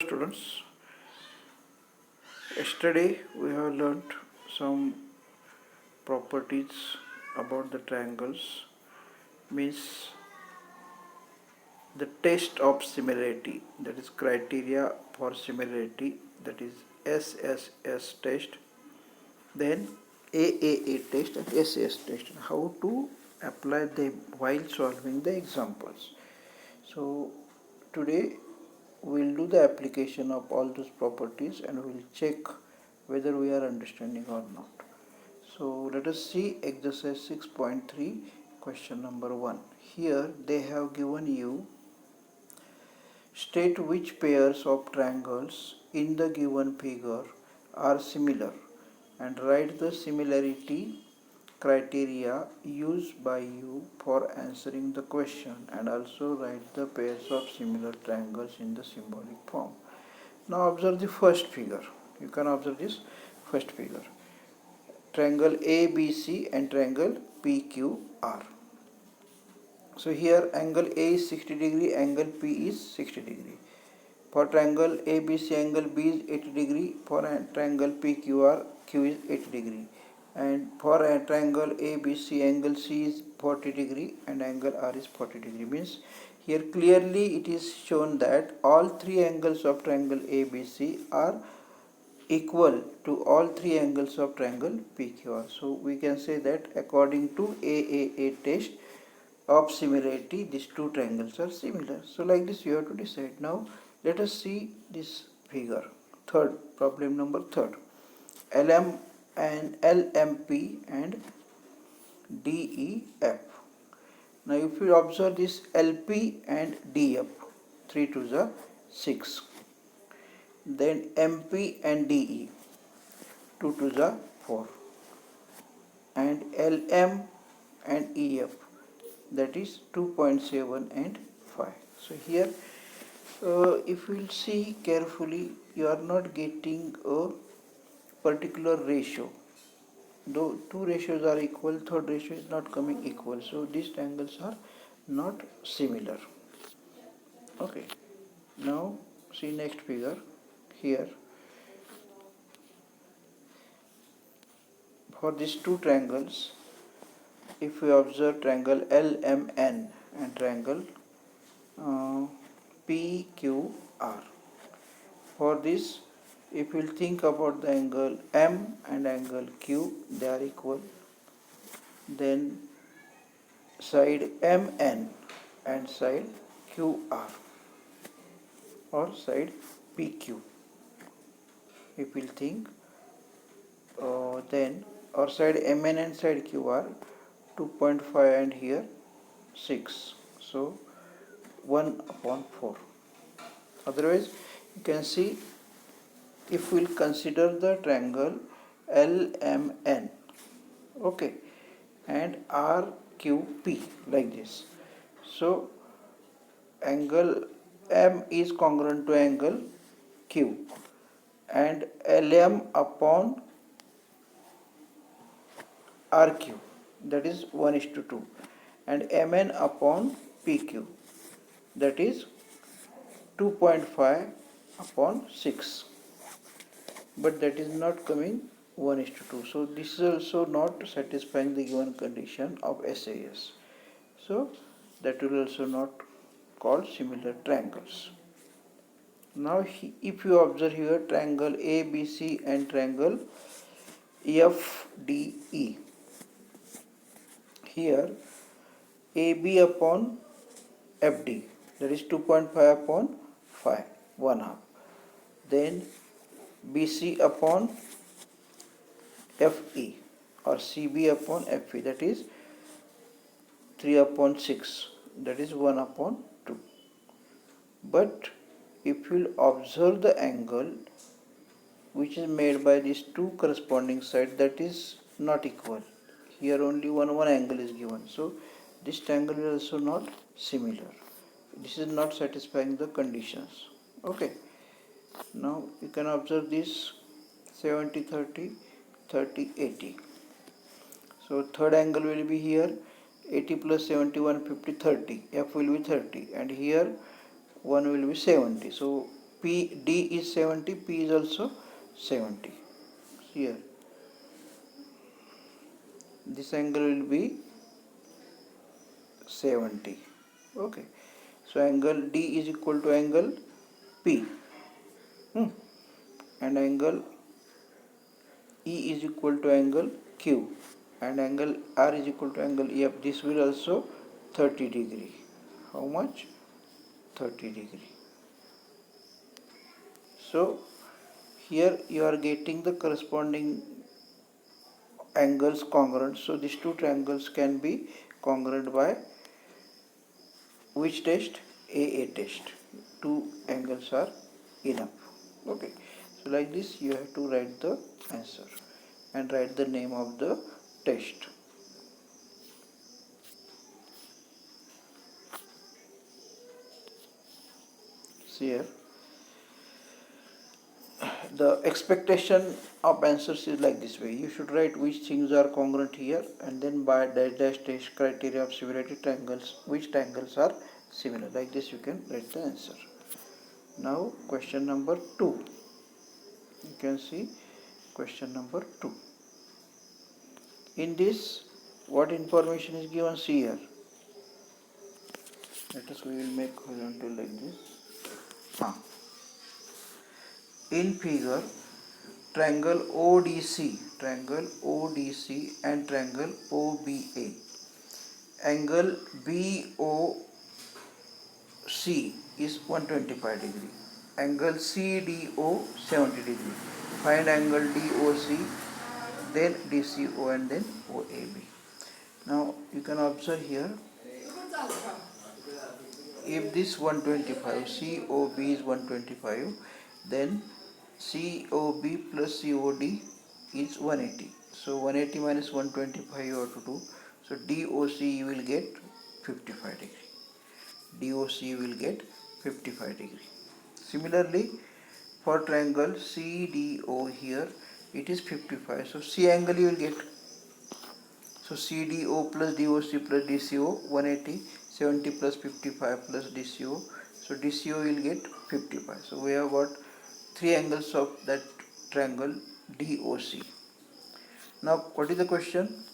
students, yesterday we have learnt some properties about the triangles, means the test of similarity, that is criteria for similarity, that is SSS test, then AAA test and SAS test, how to apply them while solving the examples. So today we'll do the application of all those properties and we'll check whether we are understanding or not. So let us see exercise 6.3, question number 1. Here they have given you, state which pairs of triangles in the given figure are similar and write the similarity criteria used by you for answering the question, and also write the pairs of similar triangles in the symbolic form. Now observe the first figure. You can observe this first figure. Triangle ABC and triangle PQR. So here angle A is 60 degree, angle P is 60 degree. For triangle ABC, angle B is 80 degree. For triangle PQR, Q is 80 degree. And for a triangle ABC, angle C is 40 degree and angle R is 40 degree. Means here clearly it is shown that all three angles of triangle ABC are equal to all three angles of triangle PQR. So we can say that according to AAA test of similarity, these two triangles are similar. So like this you have to decide. Now let us see this figure. Problem number third. LM and LMP and DEF. Now if you observe this LP and DF, 3 to the 6. Then MP and DE, 2 to the 4. And LM and EF, that is 2.7 and 5. So here if you will see carefully, you are not getting a particular ratio. Though two ratios are equal, third ratio is not coming equal. So these triangles are not similar. Okay. Now see next figure. Here for these two triangles, if we observe triangle LMN and triangle PQR, for this if we think about the angle M and angle Q, they are equal. Then side MN and side QR or side PQ, if we think, then our side MN and side QR 2.5 and here 6. So 1/4. Otherwise you can see, if we will consider the triangle LMN, okay, and RQP like this. So angle M is congruent to angle Q and LM upon RQ, that is 1:2, and MN upon PQ, that is 2.5 upon 6, but that is not coming 1:2. So this is also not satisfying the given condition of SAS. So that will also not called similar triangles. Now if you observe here triangle ABC and triangle FDE, here AB upon FD, that is 2.5 upon 5, 1/2. Then BC upon FE or CB upon FE, that is 3/6, that is 1/2. But if you observe the angle which is made by these two corresponding sides, that is not equal. Here only one angle is given. So this triangle is also not similar. This is not satisfying the conditions. Okay. Now you can observe this 70, 30, 30, 80. So third angle will be here 80 plus 71, 50, 30. F will be 30, and here 1 will be 70. So D is 70, P is also 70. Here this angle will be 70. Okay, so angle D is equal to angle P, and angle E is equal to angle Q, and angle R is equal to angle F. This will also 30 degree. How much? 30 degree. So here you are getting the corresponding angles congruent. So these two triangles can be congruent by which test? AA test. Two angles are enough. Okay. So like this you have to write the answer and write the name of the test. See here, the expectation of answers is like this way. You should write which things are congruent here, and then by dash test criteria of similarity triangles, which triangles are similar. Like this you can write the answer. Now question number 2. You can see question number 2. In this, what information is given? See here. Let us, we will make horizontal like this. In figure, triangle ODC and triangle OBA. Angle BOC is 125 degree. Angle CDO 70 degree. Find angle DOC, then DCO, and then OAB. Now you can observe here, if this 125 COB is 125, then COB plus COD is 180. So 180 minus 125 you have to do. So DOC you will get 55 degree. DOC you will get 55 degree. Similarly, for triangle CDO here, it is 55. So C angle you will get. So CDO plus DOC plus DCO 180, 70 plus 55 plus DCO. So DCO will get 55. So we have got three angles of that triangle DOC. Now what is the question?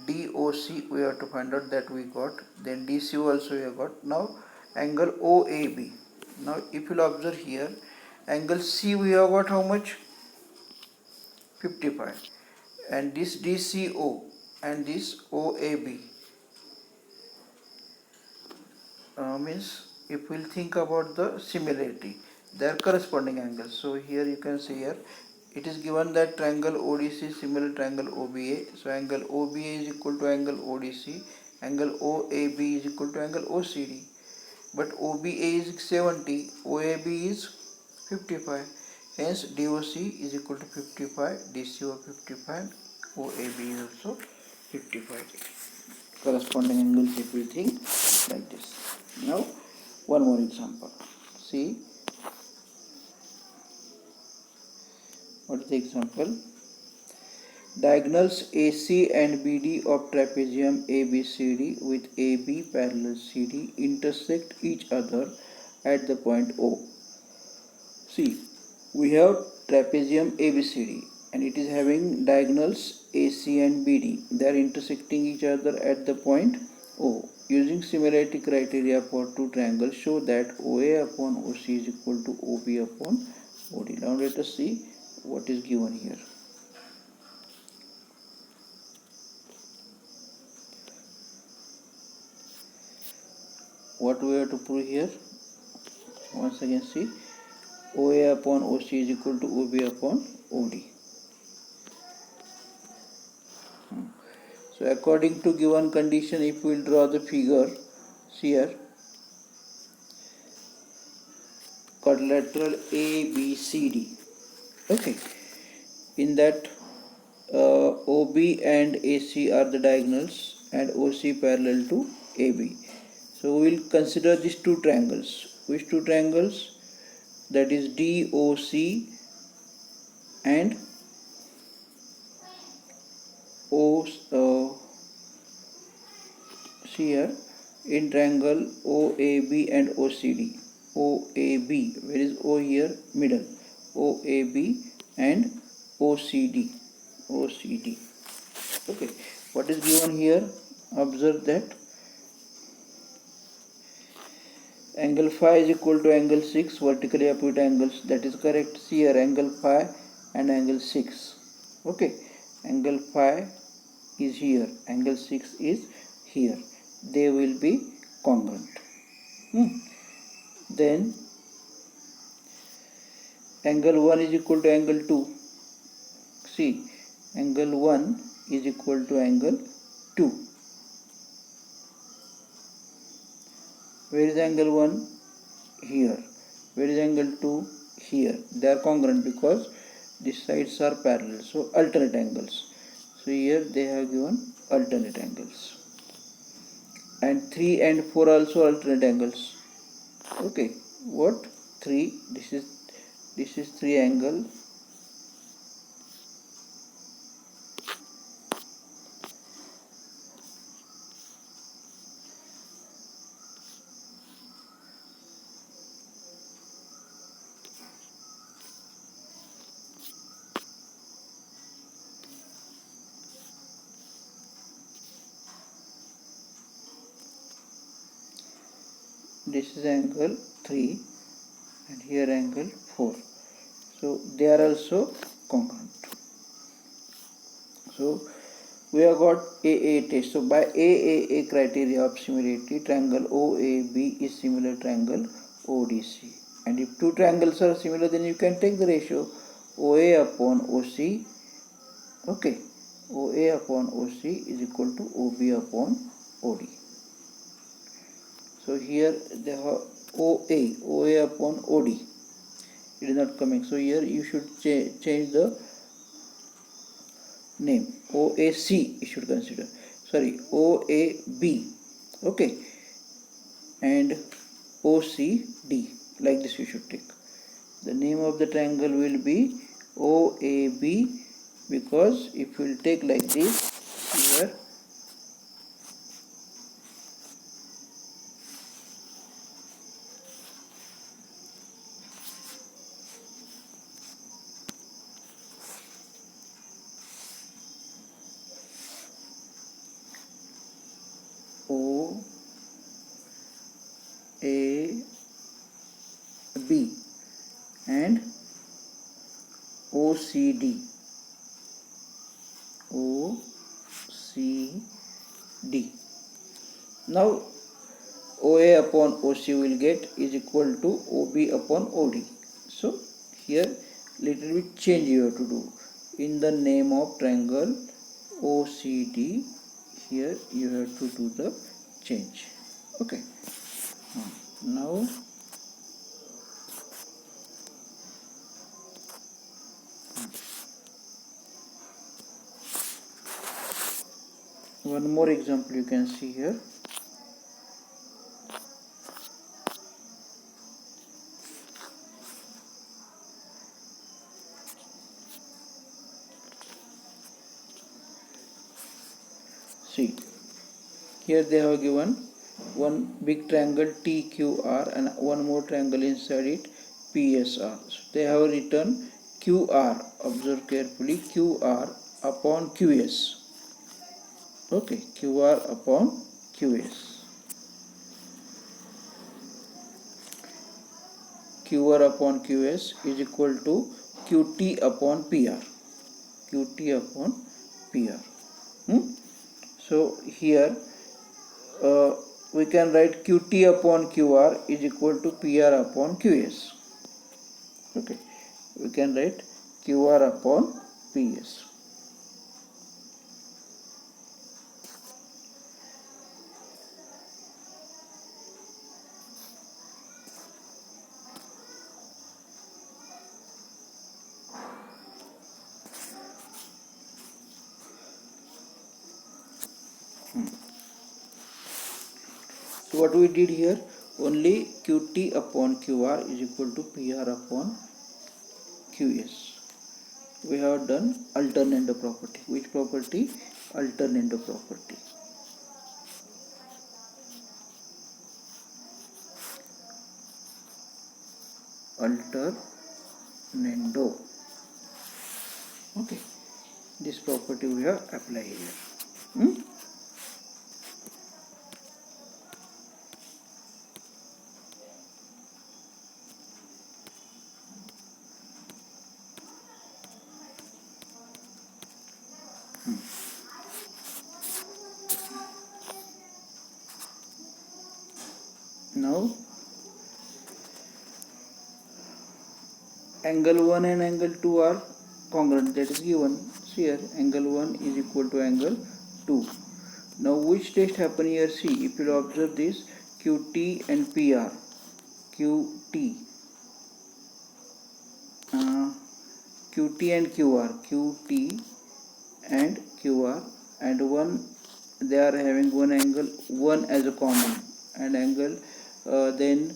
DOC we have to find out, that we got. Then DCO also we have got. Now angle OAB. Now if you will observe here, angle C we have got how much? 55. And this DCO and this OAB means, if we will think about the similarity, their corresponding angles. So here you can see here, it is given that triangle ODC is similar triangle OBA. So angle OBA is equal to angle ODC, angle OAB is equal to angle OCD. But OBA is 70, OAB is 55. Hence DOC is equal to 55, DCO 55, OAB is also 55. Corresponding angles if we think like this. Now one more example. See, what is the example? Diagonals AC and BD of trapezium ABCD with AB parallel CD intersect each other at the point O. See, we have trapezium ABCD and it is having diagonals AC and BD. They are intersecting each other at the point O. Using similarity criteria for two triangles, show that OA upon OC is equal to OB upon OD. Now let us see what is given here. What we have to prove here? Once again see, OA upon OC is equal to OB upon OD. So according to given condition, if we will draw the figure, see here, quadrilateral ABCD. Okay, in that OB and AC are the diagonals and OC parallel to AB. So we will consider these two triangles. Which two triangles? That is DOC and see here, in triangle OAB and OCD. OAB. Where is O here? Middle. OAB and OCD. OCD. Okay. What is given here? Observe that angle phi is equal to angle 6 vertically opposite angles. That is correct. See here, angle phi and angle 6. Okay. Angle phi is here. Angle 6 is here. They will be congruent. Then angle 1 is equal to angle 2. See, angle 1 is equal to angle 2. Where is angle 1? Here. Where is angle 2? Here. They are congruent because these sides are parallel. So alternate angles. So here they have given alternate angles. And 3 and 4 also alternate angles. Okay. What? 3. This is 3 angle. This is angle 3 and here angle 4. So they are also congruent. So we have got AA test. So by AAA criteria of similarity, triangle OAB is similar triangle ODC. And if two triangles are similar, then you can take the ratio OA upon OC. Okay, OA upon OC is equal to OB upon OD. So here they have OA upon OD. It is not coming. So here you should change the name. OAC you should consider. Sorry, OAB. Okay, and OCD. Like this you should take. The name of the triangle will be OAB, because if you will take like this here, OAB and OCD. OCD. Now OA upon OC will get is equal to OB upon OD. So here little bit change you have to do. In the name of triangle OCD, here you have to do the change. Okay. Now one more example you can see here. See, here they have given one big triangle TQR and one more triangle inside it PSR. So they have written QR, observe carefully, QR upon QS. Okay, QR upon QS. QR upon QS is equal to QT upon PR. QT upon PR. So here we can write QT upon QR is equal to PR upon QS. Okay, we can write QR upon PS. So what we did here, only QT upon QR is equal to PR upon QS. We have done alternate property. Which property? Alternate property. alternando. Okay, this property we have applied here. Now angle 1 and angle 2 are congruent, that is given. See here, angle 1 is equal to angle 2. Now which test happen here? See, if you observe this, QT and PR, QT, QT and QR, QT and QR, and one, they are having one angle 1 as a common, and angle then